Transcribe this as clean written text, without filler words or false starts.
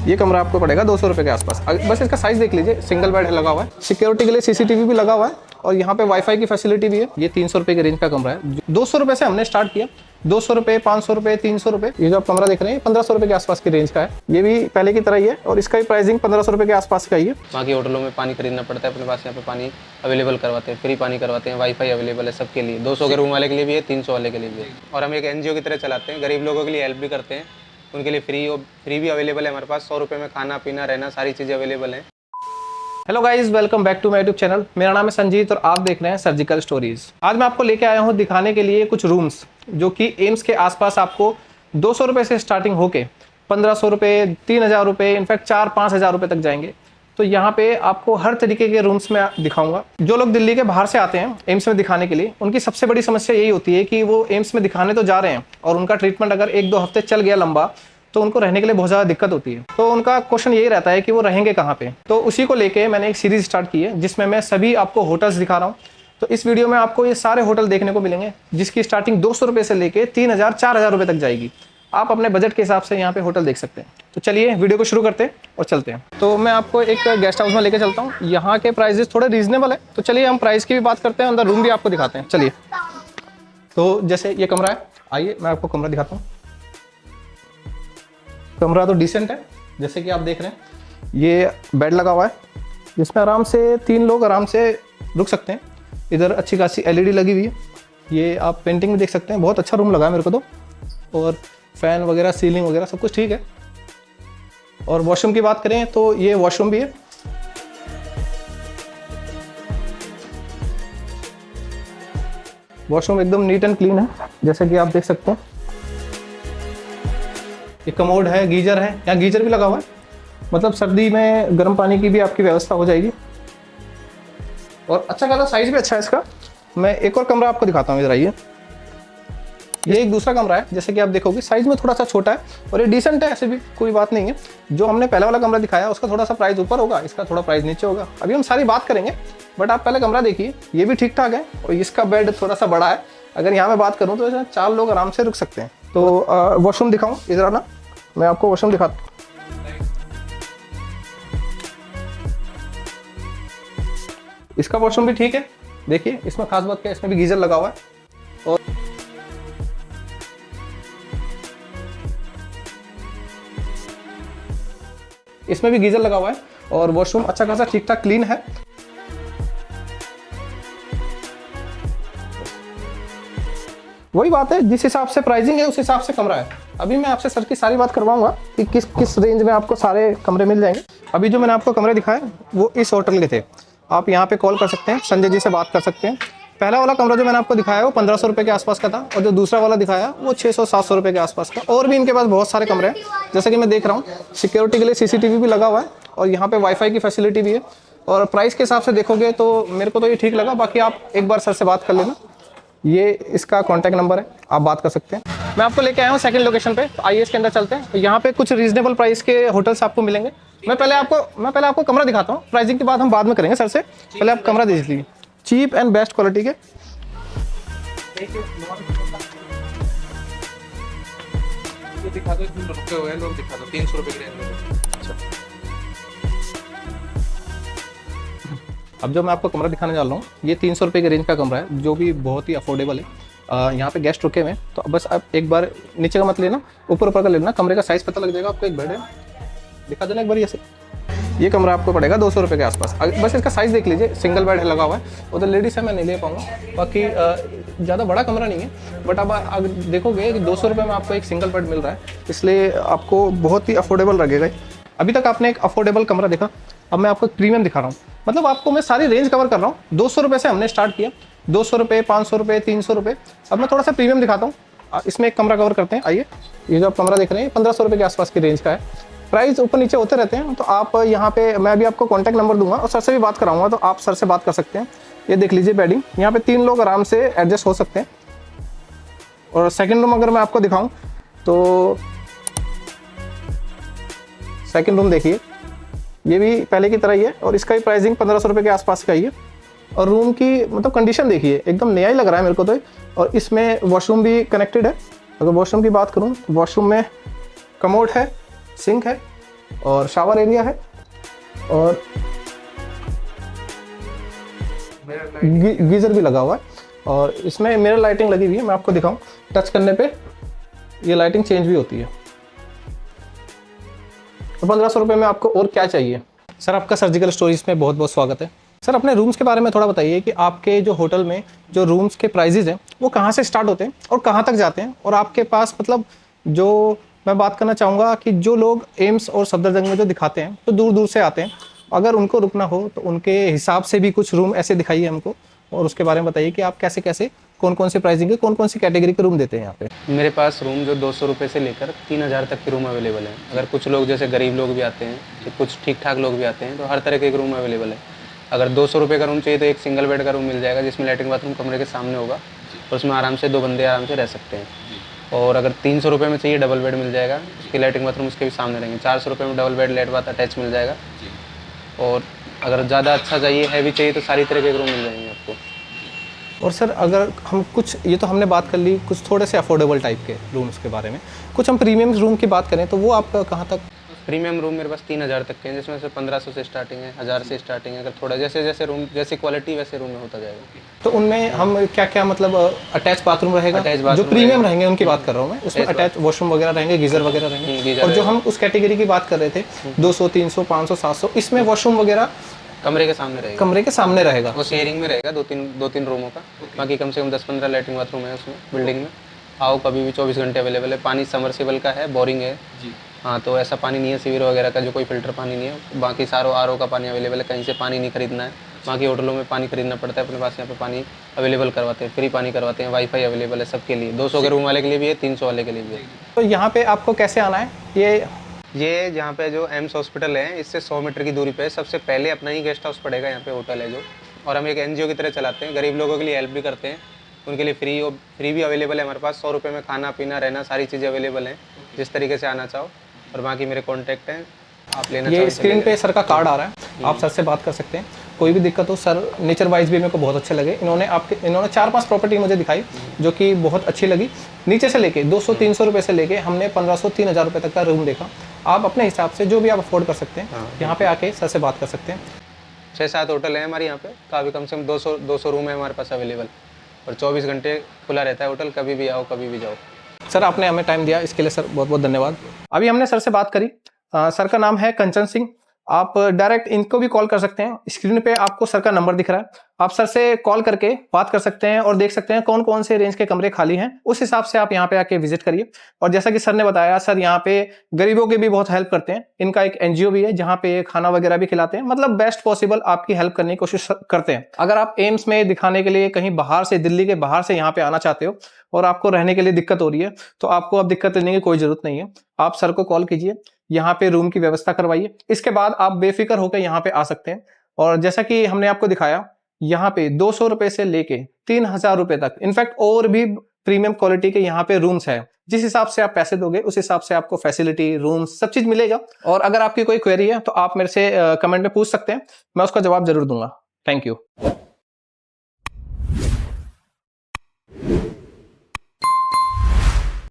ये कमरा आपको पड़ेगा 200 रुपये के आसपास। बस इसका साइज़ देख लीजिए, सिंगल बेड लगा हुआ है, सिक्योरिटी के लिए सीसीटीवी भी लगा हुआ है और यहाँ पे वाईफाई की फैसिलिटी भी है। ये 300 रुपये के रेंज का कमरा है। 200 रुपये से हमने स्टार्ट किया, 200 रुपये, 500 रुपये, 300 रुपये। ये जो आप कमरा देख रहे हैं 1500 रुपये के आसपास की रेंज का है। ये भी पहले की तरह ही है और इसका भी प्राइसिंग 1500 रुपये के आसपास का ही है। बाकी होटलों में पानी खरीदना पड़ता है, अपने पास यहाँ पे पानी अवेलेबल करवाते हैं, फ्री पानी करवाते हैं, वाईफाई अवेलेबल है सबके लिए। 200 के रूम वाले के लिए भी है, 300 वाले के लिए भी है। और हम एक एनजीओ की तरह चलाते हैं, गरीब लोगों के लिए हेल्प भी करते हैं, उनके लिए फ्री भी अवेलेबल है हमारे पास। 100 रुपये में खाना पीना रहना सारी चीज़ें अवेलेबल हैं। Hello guys, welcome back to my YouTube channel. मेरा नाम है संजीत और आप देख रहे हैं सर्जिकल स्टोरीज। आज मैं आपको लेके आया हूं दिखाने के लिए कुछ रूम्स जो कि एम्स के आसपास आपको 200 रुपये से स्टार्टिंग होके 1500 रुपये, 3000 रुपये, इनफैक्ट 4-5 हज़ार रुपये तक जाएंगे। तो यहाँ पे आपको हर तरीके के रूम्स में दिखाऊंगा। जो लोग दिल्ली के बाहर से आते हैं एम्स में दिखाने के लिए, उनकी सबसे बड़ी समस्या यही होती है कि वो एम्स में दिखाने तो जा रहे हैं और उनका ट्रीटमेंट अगर 1-2 हफ्ते चल गया लंबा तो उनको रहने के लिए बहुत ज़्यादा दिक्कत होती है। तो उनका क्वेश्चन यही रहता है कि वो रहेंगे कहाँ पे। तो उसी को लेके मैंने एक सीरीज स्टार्ट की है जिसमें मैं सभी आपको होटल्स दिखा रहा हूँ। तो इस वीडियो में आपको ये सारे होटल देखने को मिलेंगे जिसकी स्टार्टिंग 200 रुपये से लेके 3000-4000 रुपये तक जाएगी। आप अपने बजट के हिसाब से यहाँ पे होटल देख सकते हैं। तो चलिए वीडियो को शुरू करते हैं और चलते हैं। तो मैं आपको एक गेस्ट हाउस में लेके चलता हूँ। यहाँ के प्राइजेस थोड़े रीजनेबल है, तो चलिए हम प्राइस की भी बात करते हैं, अंदर रूम भी आपको दिखाते हैं। चलिए, तो जैसे ये कमरा है, आइए मैं आपको कमरा दिखाता हूँ। कमरा तो डिसेंट है, जैसे कि आप देख रहे हैं। ये बेड लगा हुआ है जिसमें आराम से 3 लोग आराम से रुक सकते हैं। इधर अच्छी खासी एलईडी लगी हुई है। ये आप पेंटिंग में देख सकते हैं, बहुत अच्छा रूम लगा है मेरे को तो। और फैन वगैरह, सीलिंग वगैरह सब कुछ ठीक है। और वॉशरूम की बात करें तो ये वॉशरूम भी है। वॉशरूम एकदम नीट एंड क्लीन है, जैसे कि आप देख सकते हैं। ये कमोड है, गीजर है, यहाँ गीजर भी लगा हुआ है, मतलब सर्दी में गर्म पानी की भी आपकी व्यवस्था हो जाएगी। और अच्छा खासा साइज भी अच्छा है इसका। मैं एक और कमरा आपको दिखाता हूँ, इधर आइए। ये एक दूसरा कमरा है, जैसे कि आप देखोगे साइज में थोड़ा सा छोटा है और ये डिसेंट है, ऐसे भी कोई बात नहीं है। जो हमने पहला वाला कमरा दिखाया उसका थोड़ा सा प्राइस ऊपर होगा, इसका थोड़ा प्राइस नीचे होगा। अभी हम सारी बात करेंगे, बट आप पहले कमरा देखिए। ये भी ठीक ठाक है और इसका बेड थोड़ा सा बड़ा है। अगर यहाँ मैं बात करूँ तो 4 लोग आराम से रुक सकते हैं। तो वॉशरूम दिखाऊँ, इधर आना, मैं आपको वॉशरूम दिखाता हूँ। इसका वॉशरूम भी ठीक है, देखिए इसमें खास बात क्या है, इसमें भी गीजर लगा हुआ है और इसमें भी गीजर लगा हुआ है और वॉशरूम अच्छा खासा ठीक ठाक क्लीन है। वही बात है, जिस हिसाब से प्राइसिंग है उस हिसाब से कमरा है। अभी मैं आपसे सर की सारी बात करवाऊंगा कि किस किस रेंज में आपको सारे कमरे मिल जाएंगे। अभी जो मैंने आपको कमरे दिखाए वो इस होटल के थे। आप यहाँ पे कॉल कर सकते हैं, संजय जी से बात कर सकते हैं। पहला वाला कमरा जो मैंने आपको दिखाया वो 1500 रुपये के आसपास का था और जो दूसरा वाला दिखाया वो 600-700 रुपये के आसपास का। और भी इनके पास बहुत सारे कमरे हैं, जैसे कि मैं देख रहा हूँ। सिक्योरिटी के लिए सीसीटीवी भी लगा हुआ है और यहाँ पे वाईफाई की फैसिलिटी भी है। और प्राइस के हिसाब से देखोगे तो मेरे को तो ये ठीक लगा। बाकी आप एक बार सर से बात कर लेना, ये इसका कॉन्टैक्ट नंबर है, आप बात कर सकते हैं। मैं आपको लेके आया हूँ सेकंड लोकेशन पे, तो आइए इसके अंदर चलते हैं। तो यहाँ पे कुछ रीजनेबल प्राइस के होटल्स आपको मिलेंगे। मैं पहले आपको कमरा दिखाता हूँ, प्राइसिंग की बात हम बाद में करेंगे सर से। पहले आप कमरा देख लीजिए, चीप एंड बेस्ट क्वालिटी के। ये दिखा दो, रुके हुए लोग दिखा दो, 300 रुपये की रेंज में। अच्छा, अब जो मैं आपको कमरा दिखाने जा रहा हूँ ये 300 रुपये के रेंज का कमरा है, जो भी बहुत ही अफोर्डेबल है। यहाँ पे गेस्ट रुके हुए हैं, तो बस आप एक बार नीचे का मत लेना, ऊपर का लेना। कमरे का साइज़ पता लग जाएगा आपको। एक बेड है, दिखा देना एक बार। ये कमरा आपको पड़ेगा 200 रुपये के आसपास। बस इसका साइज़ देख लीजिए, सिंगल बेड लगा हुआ है। उधर लेडीज़ है, मैं नहीं ले पाऊँगा। बाकी ज़्यादा बड़ा कमरा नहीं है, बट अब अगर देखोगे कि 200 रुपये में आपको एक सिंगल बेड मिल रहा है, इसलिए आपको बहुत ही अफोर्डेबल लगेगा। अभी तक आपने एक अफोर्डेबल कमरा देखा, अब मैं आपको प्रीमियम दिखा रहा हूँ। मतलब आपको मैं सारी रेंज कवर कर रहा हूँ। 200 रुपये से हमने स्टार्ट किया, 200 रुपये, 500 रुपये, 300 रुपये। अब मैं थोड़ा सा प्रीमियम दिखाता हूँ। इसमें एक कमरा कवर करते हैं, आइए। ये जो आप कमरा देख रहे हैं 1500 रुपये के आसपास की रेंज का है। प्राइस ऊपर नीचे होते रहते हैं, तो आप यहाँ पे, मैं अभी आपको कॉन्टैक्ट नंबर दूंगा और सर से भी बात कराऊंगा, तो आप सर से बात कर सकते हैं। ये देख लीजिए बेडिंग, यहाँ पे 3 लोग आराम से एडजस्ट हो सकते हैं। और सेकंड रूम अगर मैं आपको दिखाऊं तो सेकंड रूम देखिए, ये भी पहले की तरह ही है और इसका भी प्राइसिंग 1500 रुपये के आसपास का ही है। और रूम की मतलब कंडीशन देखिए, एकदम नया ही लग रहा है मेरे को तो। और इसमें वॉशरूम भी कनेक्टेड है। अगर वॉशरूम की बात करूँ तो वॉशरूम में कमोड है, सिंक है और शावर एरिया है और गीजर भी लगा हुआ है और इसमें मिरर लाइटिंग लगी हुई है। मैं आपको दिखाऊं, टच करने पे ये लाइटिंग चेंज भी होती है। तो 1500 रुपये में आपको और क्या चाहिए। सर आपका सर्जिकल स्टोरीज में बहुत बहुत स्वागत है। सर अपने रूम्स के बारे में थोड़ा बताइए कि आपके जो होटल में जो रूम्स के प्राइजेज हैं वो कहाँ से स्टार्ट होते हैं और कहाँ तक जाते हैं, और आपके पास मतलब जो मैं बात करना चाहूँगा कि जो लोग एम्स और सफदरजंग में जो दिखाते हैं तो दूर दूर से आते हैं, अगर उनको रुकना हो तो उनके हिसाब से भी कुछ रूम ऐसे दिखाइए हमको, और उसके बारे में बताइए कि आप कैसे कैसे कौन कौन सी प्राइसिंग के कौन कौन सी कैटेगरी के रूम देते हैं यहाँ पे। मेरे पास रूम जो 200 रुपये से लेकर 3000 तक के रूम अवेलेबल हैं। अगर कुछ लोग जैसे गरीब लोग भी आते हैं, तो कुछ ठीक ठाक लोग भी आते हैं, तो हर तरह के रूम अवेलेबल है। अगर 200 रुपये का रूम चाहिए तो एक सिंगल बेड का रूम मिल जाएगा जिसमें लैट्रिन बाथरूम कमरे के सामने होगा और उसमें आराम से 2 बंदे आराम से रह सकते हैं। और अगर 300 रुपये में चाहिए डबल बेड मिल जाएगा, उसकी लैट्रिन बाथरूम उसके भी सामने रहेंगे। 400 रुपये में डबल बेड लेट बाथ अटैच मिल जाएगा। और अगर ज़्यादा अच्छा चाहिए, हैवी चाहिए, तो सारी तरह के रूम मिल जाएंगे आपको। और सर अगर हम कुछ, ये तो हमने बात कर ली कुछ थोड़े से अफोर्डेबल टाइप के रूम्स के बारे में, कुछ हम प्रीमियम रूम की बात करें तो वो आपका कहाँ तक। प्रीमियम रूम मेरे पास 3000 तक के हैं, जिसमें से 1500 से स्टार्टिंग है, 1000 से स्टार्टिंग है। अगर थोड़ा जैसे जैसे रूम जैसी क्वालिटी वैसे रूम में होता जाएगा। तो उनमें हम क्या क्या मतलब अटैच बाथरूम रहेगा, Attached जो bathroom प्रीमियम रहेंगे उनकी बात कर रहा हूँ मैं, उसमें अटैच वॉशरूम वगैरह रहेंगे, गीजर वगैरह रहेंगे। गीजर और जो हम उस कैटेगरी की बात कर रहे थे 200 300 500 700, इसमें वॉशरूम वगैरह कमरे के सामने रहेगा। कमरे के सामने रहेगा। वो शेयरिंग में रहेगा, दो तीन रूमों का। बाकी कम से कम 10-15 लैट्रिन बाथरूम है उसमें बिल्डिंग में। आओ कभी भी, 24 घंटे अवेलेबल है। पानी समरसेबल का है, बोरिंग है। हाँ, तो ऐसा पानी नहीं है सीवर वगैरह का जो कोई फिल्टर पानी नहीं है। बाकी सारों आरओ का पानी अवेलेबल है, कहीं से पानी नहीं खरीदना है। बाकी होटलों में पानी खरीदना पड़ता है, अपने पास यहाँ पे पानी अवेलेबल करवाते हैं, फ्री पानी करवाते हैं। वाईफाई अवेलेबल है सबके लिए, 200 के रूम वाले के लिए भी है, 300 वाले के लिए भी है। तो यहाँ पे आपको कैसे आना है, ये जहाँ पे जो एम्स हॉस्पिटल है इससे 100 मीटर की दूरी पे सबसे पहले अपना ही गेस्ट हाउस पड़ेगा। यहाँ पे होटल है जो, और हम एक एनजीओ की तरह चलाते हैं, गरीब लोगों के लिए हेल्प भी करते हैं। उनके लिए फ्री भी अवेलेबल है हमारे पास। 100 रुपये में खाना पीना रहना सारी चीज़ें अवेलेबल हैं, जिस तरीके से आना चाहो। और बाकी मेरे कॉन्टैक्ट हैं, आप लेना ये स्क्रीन पे सर का कार्ड आ रहा है, आप सर से बात कर सकते हैं। कोई भी दिक्कत हो सर, नेचर वाइज भी मेरे को बहुत अच्छे लगे। इन्होंने 4-5 प्रॉपर्टी मुझे दिखाई जो कि बहुत अच्छी लगी। नीचे से लेके 200-300 रुपये से लेके हमने 1500-3000 रुपये तक का रूम देखा। आप अपने हिसाब से जो भी आप अफोर्ड कर सकते हैं यहाँ पे आके सर से बात कर सकते हैं। 6-7 होटल है हमारे यहाँ पे, काफ़ी कम से कम 200 रूम है हमारे पास अवेलेबल, और 24 घंटे खुला रहता है होटल। कभी भी आओ, कभी भी जाओ। सर आपने हमें टाइम दिया, इसके लिए सर बहुत बहुत धन्यवाद। अभी हमने सर से बात करी। सर का नाम है कंचन सिंह। आप डायरेक्ट इनको भी कॉल कर सकते हैं। स्क्रीन पे आपको सर का नंबर दिख रहा है, आप सर से कॉल करके बात कर सकते हैं और देख सकते हैं कौन कौन से रेंज के कमरे खाली हैं। उस हिसाब से आप यहाँ पे आके विजिट करिए। और जैसा कि सर ने बताया, सर यहाँ पे गरीबों की भी बहुत हेल्प करते हैं। इनका एक एनजीओ भी है जहाँ पे खाना वगैरह भी खिलाते हैं, मतलब बेस्ट पॉसिबल आपकी हेल्प करने की कोशिश करते हैं। अगर आप एम्स में दिखाने के लिए कहीं बाहर से, दिल्ली के बाहर से यहाँ पे आना चाहते हो और आपको रहने के लिए दिक्कत हो रही है, तो आपको अब दिक्कत लेने की कोई जरूरत नहीं है। आप सर को कॉल कीजिए, यहाँ पे रूम की व्यवस्था करवाइए। इसके बाद आप बेफिक्र होकर यहाँ पे आ सकते हैं। और जैसा कि हमने आपको दिखाया, यहाँ पे 200 रुपए से लेके 3000 रुपए तक, इनफैक्ट और भी प्रीमियम क्वालिटी के यहाँ पे रूम्स है। जिस हिसाब से आप पैसे दोगे उस हिसाब से आपको फैसिलिटी, रूम्स, सब चीज मिलेगा। और अगर आपकी कोई क्वेरी है तो आप मेरे से कमेंट में पूछ सकते हैं, मैं उसका जवाब जरूर दूंगा। Thank you.